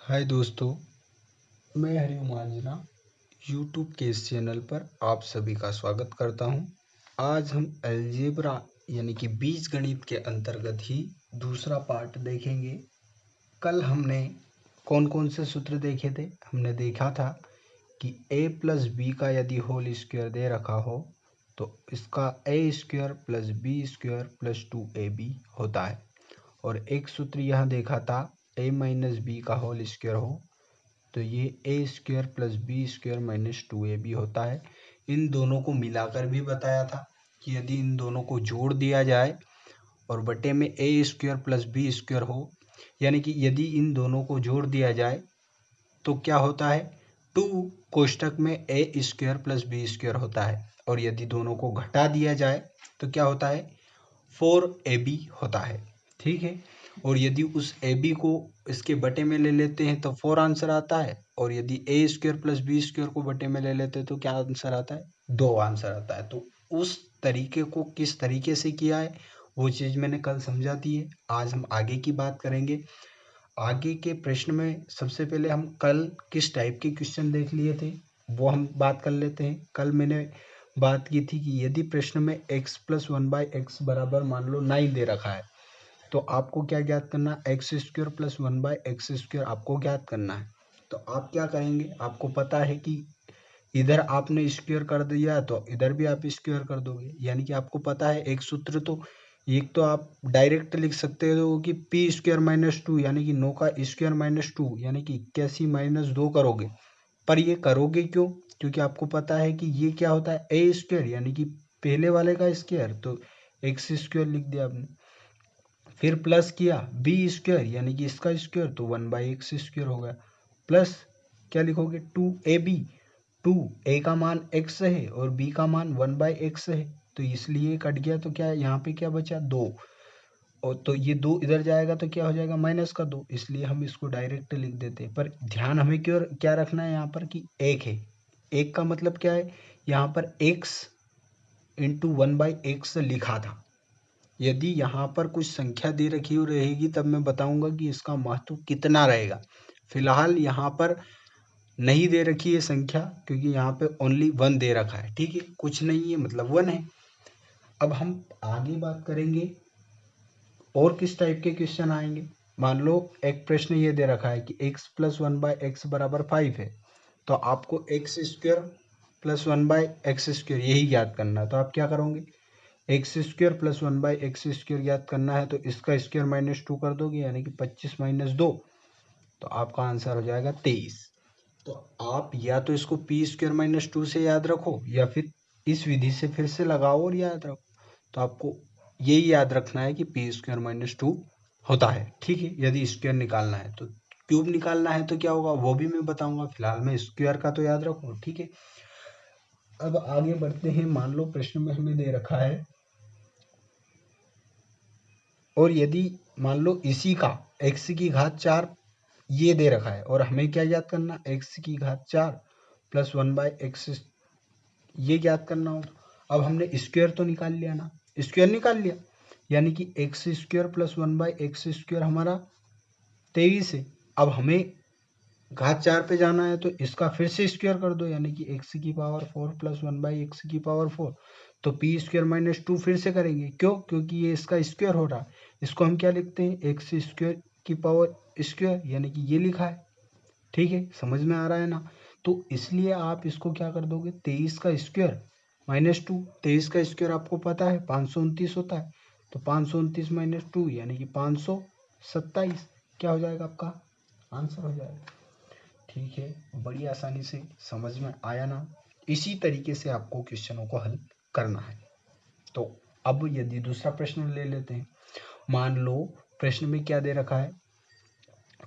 हाय दोस्तों, मैं हरिओम आंजना यूट्यूब के इस चैनल पर आप सभी का स्वागत करता हूं। आज हम अलजेब्रा यानी कि बीजगणित के अंतर्गत ही दूसरा पार्ट देखेंगे। कल हमने कौन कौन से सूत्र देखे थे? हमने देखा था कि a प्लस बी का यदि होल स्क्वायर दे रखा हो तो इसका a square plus B square plus 2ab होता है। और एक सूत्र यह देखा था a माइनस बी का होल स्क्वायर हो तो ये A square plus B square minus 2ab होता है। इन दोनों को मिलाकर भी बताया था कि यदि इन दोनों को जोड़ दिया जाए और बटे में ए स्क्वायर प्लस बी स्क्वायर हो, यानी कि यदि इन दोनों को जोड़ दिया जाए तो क्या होता है, 2 कोष्टक में ए स्क्वायर प्लस बी स्क्वायर होता है। और यदि दोनों को घटा दिया जाए तो क्या होता है, 4ab होता है। ठीक है। और यदि उस ए बी को इसके बटे में ले लेते हैं तो 4 आंसर आता है। और यदि ए स्क्वायर प्लस बी स्क्वायर को बटे में ले लेते हैं तो क्या आंसर आता है, 2 आंसर आता है। तो उस तरीके को किस तरीके से किया है वो चीज़ मैंने कल समझा दी है। आज हम आगे की बात करेंगे। आगे के प्रश्न में सबसे पहले हम कल किस टाइप के क्वेश्चन देख लिए थे वो हम बात कर लेते हैं। कल मैंने बात की थी कि यदि प्रश्न में x प्लस 1/x बराबर मान लो 9 दे रखा है तो आपको क्या ज्ञात करना है, x square plus 1/x square आपको ज्ञात करना है। तो आप क्या करेंगे, आपको पता है कि इधर आपने स्क्वायर कर दिया तो इधर भी आप स्क्वायर कर दोगे, यानी कि आपको पता है एक सूत्र। तो एक तो आप डायरेक्ट लिख सकते हो कि पी स्क्वायर माइनस 2 यानी कि 9 का स्क्वायर माइनस 2 यानी कि 81 माइनस 2 करोगे। पर ये करोगे क्यों, क्योंकि आपको पता है कि ये क्या होता है, ए स्क्वायर यानी कि पहले वाले का स्क्वायर, तो एक्स स्क्वायर लिख दिया आपने। फिर प्लस किया बी स्क्वायर यानी कि इसका स्क्वायर, तो 1/x स्क्वायर हो गया। प्लस क्या लिखोगे, 2ab। 2 ए का मान x है और b का मान 1/x है, तो इसलिए कट गया। तो क्या यहाँ पे क्या बचा, 2। और तो ये 2 इधर जाएगा तो क्या हो जाएगा, माइनस का 2, इसलिए हम इसको डायरेक्ट लिख देते हैं। पर ध्यान हमें क्यों क्या रखना है यहाँ पर कि एक है। एक का मतलब क्या है, यहाँ पर x इंटू 1/x लिखा था। यदि यहाँ पर कुछ संख्या दे रखी हो रहेगी तब मैं बताऊंगा कि इसका महत्व कितना रहेगा। फिलहाल यहाँ पर नहीं दे रखी है संख्या, क्योंकि यहाँ पे ओनली 1 दे रखा है। ठीक है, कुछ नहीं है मतलब 1 है। अब हम आगे बात करेंगे और किस टाइप के क्वेश्चन आएंगे। मान लो एक प्रश्न ये दे रखा है कि x प्लस 1/x बराबर 5 है, तो आपको x square plus 1/x square यही ज्ञात करना है। तो आप क्या करोगे, x square plus 1/x square ज्ञात करना है तो इसका स्क्वायर माइनस 2 कर दोगे, यानी कि 25 माइनस 2, तो आपका आंसर हो जाएगा 23। तो आप या तो इसको पी स्क्वायर माइनस 2 से याद रखो या फिर इस विधि से फिर से लगाओ और याद रखो। तो आपको यही याद रखना है कि पी स्क्वायर माइनस 2 होता है। ठीक है, यदि स्क्वायर निकालना है तो क्यूब निकालना है तो क्या होगा वो भी मैं बताऊंगा। फिलहाल में स्क्वायर का तो याद रखो। ठीक है, अब आगे बढ़ते हैं। मान लो प्रश्न में हमें दे रखा है, और यदि मान लो इसी का x की घात 4 ये दे रखा है और हमें क्या ज्ञात करना, x की घात 4 प्लस 1/x ये ज्ञात करना हो। अब हमने स्क्वायर तो निकाल लिया ना, स्क्वायर निकाल लिया, यानी कि x square plus 1/x square हमारा 23 है। अब हमें घात 4 पे जाना है तो इसका फिर से स्क्वायर कर दो, यानी कि x की पावर 4 प्लस 1/x की पावर 4। तो पी स्क्वायर माइनस 2 फिर से करेंगे, क्यों, क्योंकि ये इसका स्क्वायर हो रहा है। इसको हम क्या लिखते हैं, एक्स स्क्वायर की पावर स्क्वायर, यानी कि ये लिखा है। ठीक है, समझ में आ रहा है ना। तो इसलिए आप इसको क्या कर दोगे, 23 का स्क्वायर माइनस 2। 23 का स्क्वायर आपको पता है 529 होता है, तो 529 माइनस 2 यानी कि 527 क्या हो जाएगा, आपका आंसर हो जाएगा। ठीक है, बड़ी आसानी से समझ में आया ना। इसी तरीके से आपको क्वेश्चनों को हल करना है। तो अब यदि दूसरा प्रश्न ले लेते हैं। मान लो प्रश्न में क्या दे रखा है,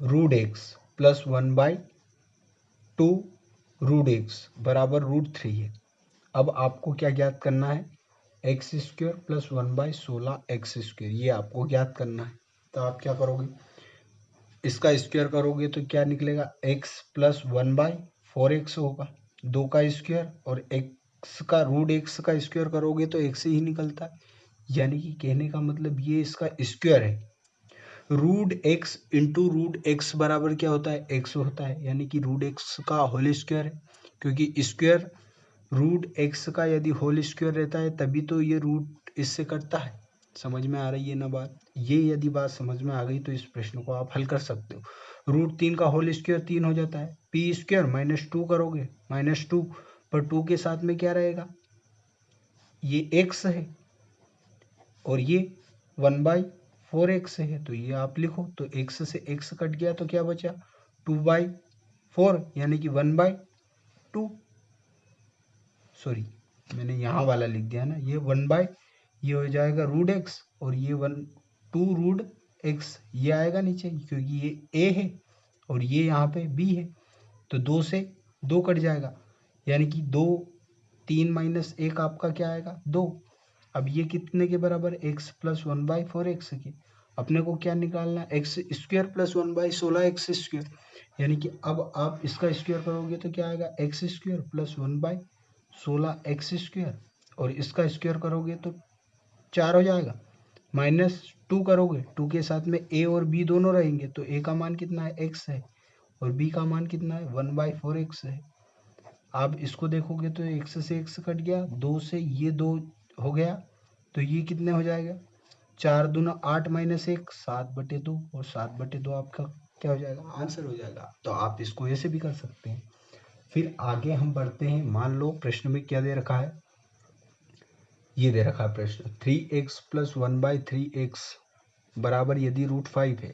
root x plus 1/2 root x बराबर √3 है। अब आपको क्या ज्ञात करना है, x square plus 1/16 x square ये आपको ज्ञात करना है। तो आप क्या करोगे, इसका स्क्वायर करोगे तो क्या निकलेगा, x प्लस 1/4x होगा, 2 का स्क्वायर, और x का √x का स्क्वायर करोगे तो x ही निकलता है। यानी कि कहने का मतलब ये इसका स्क्वायर है। Root x into root x बराबर क्या होता है, एक्स होता है, यानी कि रूट एक्स का होल स्क्वायर है, क्योंकि स्क्वायर रूट एक्स का यदि होल स्क्वायर रहता है तभी तो ये रूट इससे कटता है। समझ में आ रही है ना बात? ये यदि बात समझ में आ गई तो इस प्रश्न को आप हल कर सकते हो। रूट 3 का होल स्क्वायर 3 हो जाता है, पी स्क्वायर -2 करोगे, -2 पर 2 के साथ में क्या रहेगा, ये एक्स है और ये 1/4x है, तो ये आप लिखो, तो x से x कट गया तो क्या बचा, 2/4, यानी कि 1/2, सॉरी मैंने यहाँ वाला लिख दिया ना, ये ये हो जाएगा रूट एक्स और ये 2 रूट एक्स, ये आएगा नीचे क्योंकि ये a है और ये यहाँ पे b है, तो 2 से 2 कट जाएगा, यानी कि 2, 3 माइनस 1 आपका क्या आएगा, 2। अब ये कितने के बराबर, x प्लस 1/4x के, अपने को क्या निकालना है, x square plus 1/16x square, यानी कि अब आप इसका स्क्वायर करोगे तो क्या आएगा, x square plus 1/16x square, और इसका स्क्वायर करोगे तो 4 हो जाएगा, -2 करोगे, 2 के साथ में a और b दोनों रहेंगे, तो a का मान कितना है, x है, और b का मान कितना है, 1/4x है। आप इसको देखोगे तो x से x कट गया, 2 से ये 2 हो गया, तो ये कितने हो जाएगा, 4 दूना 8 माइनस 1 7/2, और 7/2 आपका क्या हो जाएगा, आंसर हो जाएगा। तो आप इसको ऐसे भी कर सकते हैं। फिर आगे हम बढ़ते हैं, मान लो प्रश्न में क्या दे रखा है, ये दे रखा है प्रश्न 3x प्लस 1/3x बराबर यदि √5 है,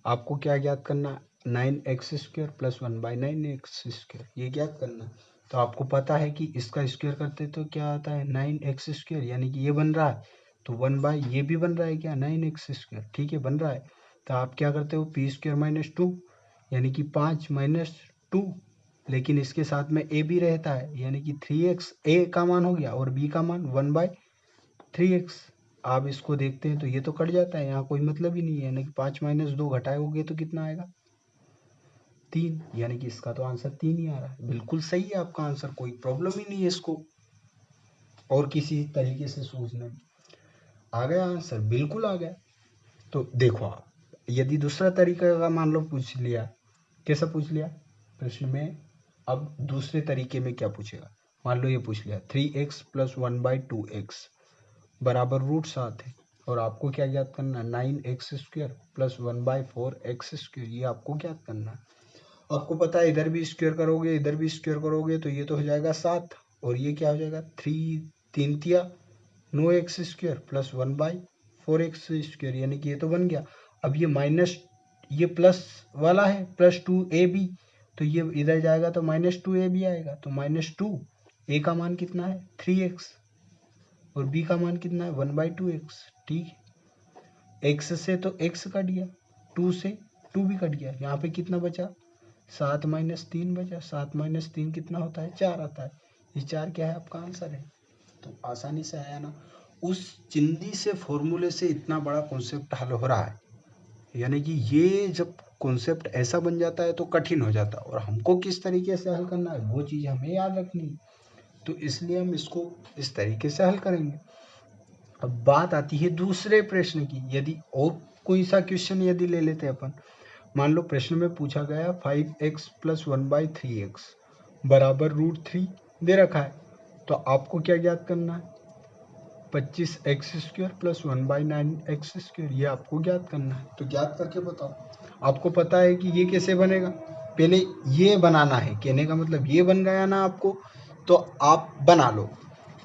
आपको क्या ज्ञात करना है, 9x² प्लस 1/9x², ये ज्ञात करना है। तो आपको पता है कि इसका स्क्वायर करते तो क्या आता है, 9x², यानी कि ये बन रहा है, तो 1/ ये भी बन रहा है क्या, 9x², ठीक है बन रहा है। तो आप क्या करते हो, p² -2, यानी कि 5 -2, लेकिन इसके साथ में a भी रहता है, यानी कि 3x, a का मान हो गया और b का मान 1/3x। आप इसको देखते हैं तो ये तो कट जाता है, यहाँ कोई मतलब ही नहीं है, यानी कि 5 - 2 घटाओगे तो कितना आएगा, 3, यानी कि इसका तो आंसर 3 ही आ रहा है। बिल्कुल सही है आपका आंसर, कोई प्रॉब्लम ही नहीं है इसको और किसी तरीके से सोचने में। आ गया आंसर, बिल्कुल आ गया। तो देखो आप, यदि दूसरा तरीका का मान लो पूछ लिया, कैसा पूछ लिया प्रश्न में, अब दूसरे तरीके में क्या पूछेगा, मान लो ये पूछ लिया 3x प्लस 1/2x बराबर √7 है, और आपको क्या ज्ञात करना है, 9x² प्लस 1/4x², ये आपको ज्ञात करना है। आपको पता है इधर भी स्क्वायर करोगे, इधर भी स्क्वायर करोगे, तो ये तो हो जाएगा 7, और ये क्या हो जाएगा, 3 9x² प्लस 1/4x², यानी कि ये तो बन गया। अब ये माइनस, ये प्लस वाला है, +2ab, तो ये इधर जाएगा तो -2ab आएगा, तो -2, a का मान कितना है, 3x, और b का मान कितना है, 1/2x, ठीक है। x से तो x कट गया, 2 से 2 भी कट गया, यहाँ पे कितना बचा, 7 - 3 बचा, 7 - 3 कितना होता है, 4 आता है, ये 4 क्या है, आपका आंसर है। तो आसानी से आया ना, उस चिंदी से फॉर्मूले से इतना बड़ा कॉन्सेप्ट हल हो रहा है, यानी कि ये जब कॉन्सेप्ट ऐसा बन जाता है तो कठिन हो जाता है, और हमको किस तरीके से हल करना है वो चीज़ हमें याद रखनी है, तो इसलिए हम इसको इस तरीके से हल करेंगे। अब बात आती है दूसरे प्रश्न की, यदि और कोई सा क्वेश्चन यदि ले लेते हैं अपन, मान लो प्रश्न में पूछा गया 5x प्लस 1/3x बराबर √3 दे रखा है, तो आपको क्या ज्ञात करना है, 25x² प्लस 1/9x², ये आपको ज्ञात करना है। तो ज्ञात करके बताओ, आपको पता है कि ये कैसे बनेगा, पहले ये बनाना है, कहने का मतलब ये बन गया ना आपको, तो आप बना लो।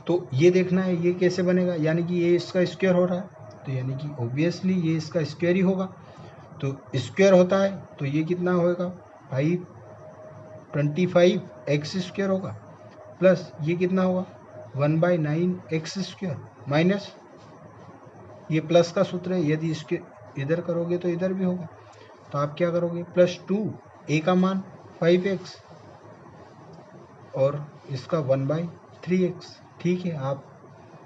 तो ये देखना है ये कैसे बनेगा, यानी कि ये इसका स्क्वायर हो रहा है, तो यानी कि ऑब्वियसली ये इसका स्क्वायर ही होगा, तो स्क्वायर होता है तो ये कितना होगा, 25x² होगा, प्लस ये कितना होगा, 1/9x² माइनस, ये प्लस का सूत्र है, यदि इसके इधर करोगे तो इधर भी होगा, तो आप क्या करोगे, +2, a का मान 5x और इसका 1/3x, ठीक है। आप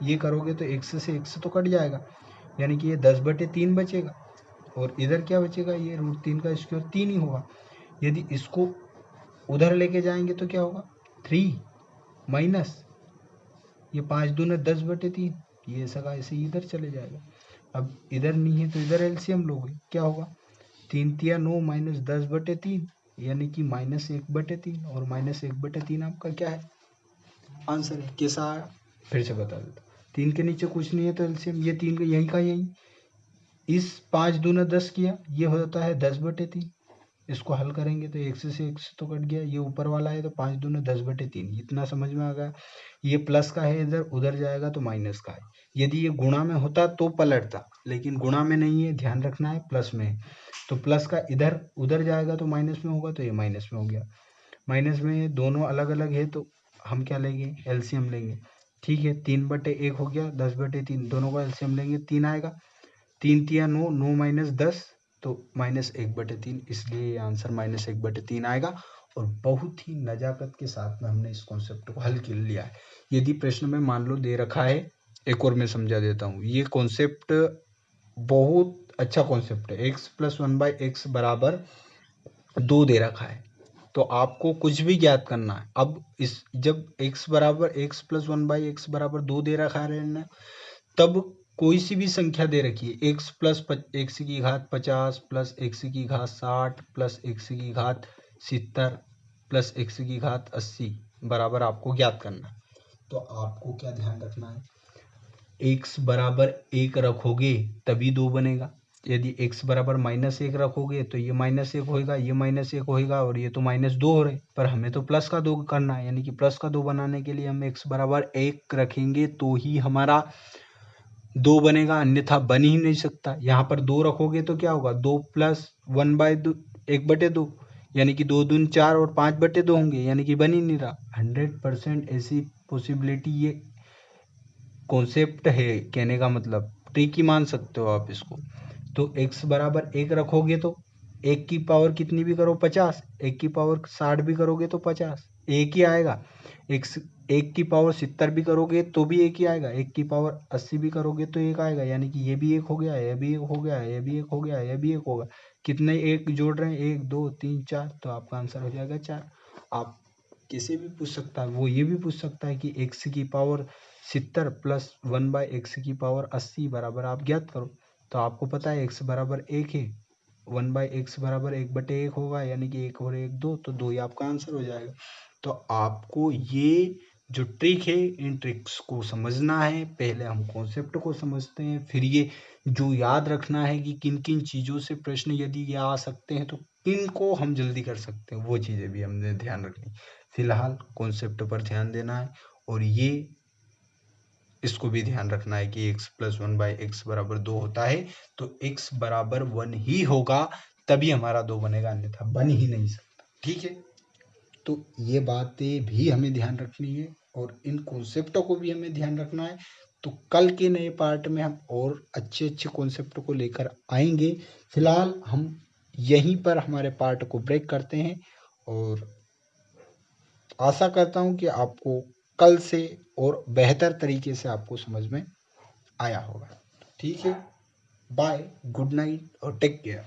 ये करोगे तो x से x तो कट जाएगा, यानी कि ये 10/3 बचेगा, और इधर क्या बचेगा, ये √3 का स्क्वायर 3 ही होगा। यदि इसको उधर लेके जाएंगे तो क्या होगा, 3 माइनस ये 5 दूना 10/3, ये ऐसा का ऐसे इधर चले जाएगा। अब इधर नहीं है तो इधर एलसीएम लोगे, क्या होगा 3 तिया 9 माइनस 10/3 यानी कि -1/3 और -1/3 आपका क्या है आंसर है। कैसा आया फिर से बता देता, 3 के नीचे कुछ नहीं है तो एलसीएम ये 3 का यही का यही, इस 5 दूना 10 किया ये हो जाता है 10/3, इसको हल करेंगे तो x से x तो कट गया, ये ऊपर वाला है तो 5 दूना 10/3, इतना समझ में आ गया। ये प्लस का है इधर, उधर जाएगा तो माइनस का है। यदि ये गुणा में होता तो पलटता, लेकिन गुणा में नहीं है, ध्यान रखना है प्लस में है। तो प्लस का इधर उधर जाएगा तो माइनस में होगा, तो ये माइनस में हो गया। माइनस में दोनों अलग अलग है तो हम क्या लेंगे एलसीएम लेंगे। ठीक है 3/1 हो गया, 10/3 दोनों का एलसीएम लेंगे 3 आएगा। 3 तिया 9, 9 माइनस 10 तो -1/3, इसलिए ये आंसर -1/3 आएगा। और बहुत ही नजाकत के साथ में हमने इस कॉन्सेप्ट को हल कर लिया है। यदि प्रश्न में मान लो दे रखा है, एक और मैं समझा देता हूँ, ये कॉन्सेप्ट बहुत अच्छा कॉन्सेप्ट है। x + 1/x बराबर 2 दे रखा है तो आपको कुछ भी ज्ञात करना है। अब इस जब x + 1/x बराबर 2 दे रखा है तब कोई सी भी संख्या दे रखी है x + x की घात 50 प्लस x की घात 60 प्लस x की घात 70 प्लस x की घात 80 बराबर आपको ज्ञात करना है। तो आपको क्या ध्यान रखना है, x बराबर 1 रखोगे तभी 2 बनेगा। यदि x बराबर -1 रखोगे तो ये -1 होएगा, ये -1 होएगा और ये तो -2 हो रहे, पर हमें तो प्लस का 2 करना है, यानी कि प्लस का 2 बनाने के लिए हम x बराबर 1 रखेंगे तो ही हमारा 2 बनेगा, अन्यथा बन ही नहीं सकता। यहाँ पर 2 रखोगे तो क्या होगा 2 + 1/2 यानी कि 2 दूनी 4 और 5/2 होंगे, यानी कि बन ही नहीं रहा। 100% ऐसी पॉसिबिलिटी, ये कॉन्सेप्ट है, कहने का मतलब ट्रिक ही मान सकते हो आप इसको। तो x बराबर 1 रखोगे तो 1 की पावर कितनी भी करो 50, 1 की पावर 60 भी करोगे तो 50 एक ही आएगा। 1 की पावर 70 भी करोगे तो भी एक ही आएगा, 1 की पावर 80 भी करोगे तो एक आएगा, यानी कि ये भी एक हो गया, ये भी एक हो गया, ये भी एक हो गया, ये भी एक होगा। कितने एक जोड़ रहे हैं 1 2 3 4, तो आपका आंसर हो जाएगा 4। आप किसी भी पूछ सकता है, वो ये भी पूछ सकता है कि x की पावर 70 प्लस 1/x की पावर 80 बराबर आप ज्ञात करो। तो आपको पता है x बराबर 1 है, 1/x बराबर 1/1 होगा, यानी कि 1 और 1 2, तो 2 ही आपका आंसर हो जाएगा। तो आपको ये जो ट्रिक है इन ट्रिक्स को समझना है। पहले हम कॉन्सेप्ट को समझते हैं, फिर ये जो याद रखना है कि किन किन चीज़ों से प्रश्न यदि ये आ सकते हैं तो किन को हम जल्दी कर सकते हैं, वो चीज़ें भी हमने ध्यान रखनी। फिलहाल कॉन्सेप्ट पर ध्यान देना है और ये इसको भी ध्यान रखना है कि x + 1/x बराबर 2 होता है तो x बराबर 1 ही होगा, तभी हमारा 2 बनेगा, अन्यथा बन ही नहीं सकता। ठीक है, तो ये बातें भी हमें ध्यान रखनी है और इन कॉन्सेप्टों को भी हमें ध्यान रखना है। तो कल के नए पार्ट में हम और अच्छे अच्छे कॉन्सेप्ट को लेकर आएंगे। फिलहाल हम यहीं पर हमारे पार्ट को ब्रेक करते हैं और आशा करता हूँ कि आपको कल से और बेहतर तरीके से आपको समझ में आया होगा। ठीक है, बाय, गुड नाइट और टेक केयर।